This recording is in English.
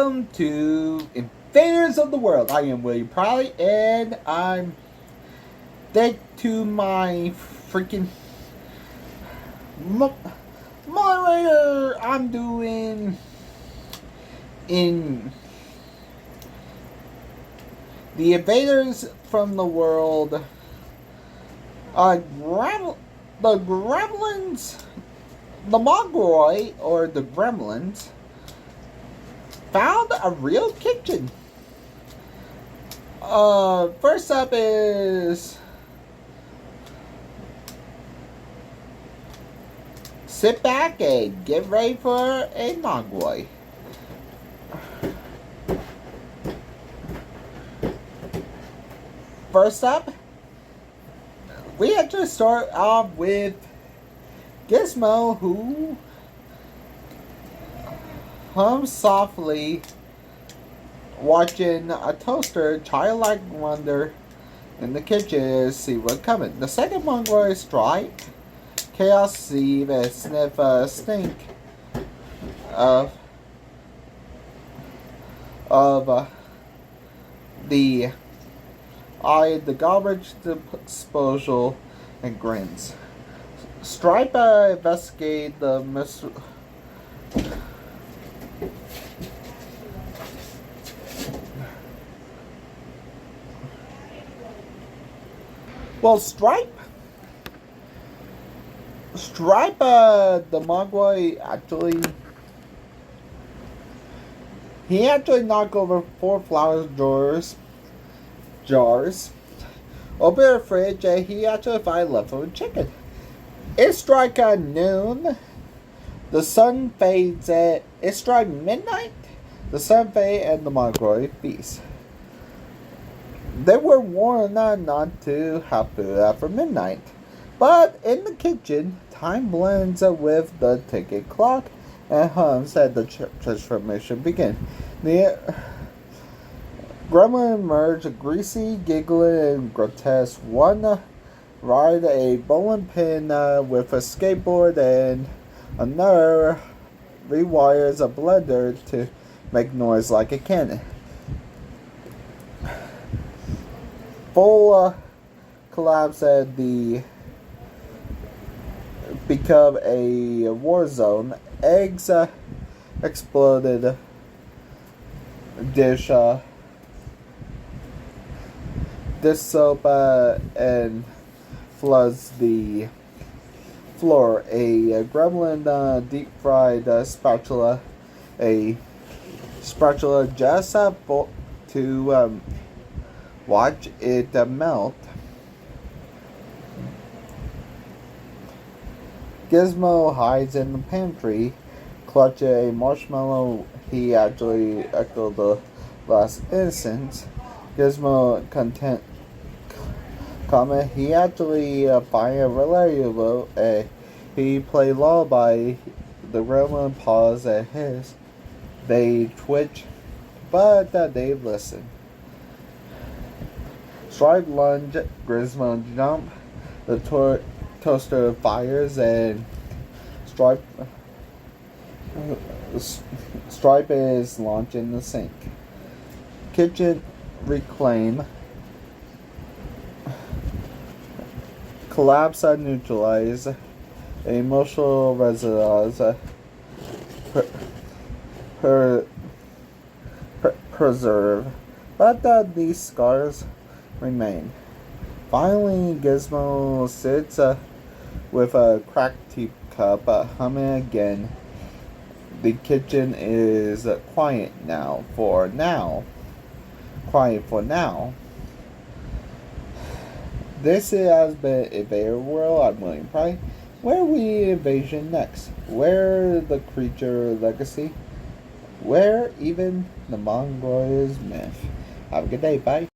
Welcome to Invaders of the World. I am William Prowley, and I'm back to my freaking moderator. I'm doing in the Invaders from the World. The Gremlins, the Mogwai, or the Gremlins, found a real kitchen. First up is sit back and get ready for a Mogwai. First up, we have to start off with Gizmo, who hums softly, watching a toaster childlike wonder in the kitchen to see what's coming. The second one was Stripe, Chaos Steve, and sniff a stink of the eye, the garbage disposal, and grins. Stripe investigate the Well, Stripe, the Mogwai he actually knocked over 4 flour jars, opened a fridge, and he actually found leftover chicken. It strike at noon. The sun fades at it strike midnight. The sun fades and the Mogwai feast. They were warned not to have food after midnight, but in the kitchen, time blends with the ticket clock and hums as the transformation begins. The gremlin emerged, greasy, giggling, and grotesque. One ride a bowling pin with a skateboard, and another rewires a blender to make noise like a cannon. Full collapse at the become a war zone. Eggs exploded. Dish soap and floods the floor. A gremlin deep fried spatula. A spatula just to watch it melt. Gizmo hides in the pantry, clutching a marshmallow. He actually echoed the last instance. Gizmo comment. He actually find a reliable. He play lullaby. The gremlin paws at his. They twitch, but they listen. Stripe lunge, Gizmo jump, the toaster fires, and Stripe is launched in the sink. Kitchen reclaim, collapse and neutralize, emotional resonance, preserve, but these scars remain. Finally, Gizmo sits with a cracked teacup, humming again. The kitchen is quiet for now. This has been Invader World. I'm William Prowley. Where we invasion next? Where the creature legacy? Where even the Mongol is myth? Have a good day. Bye.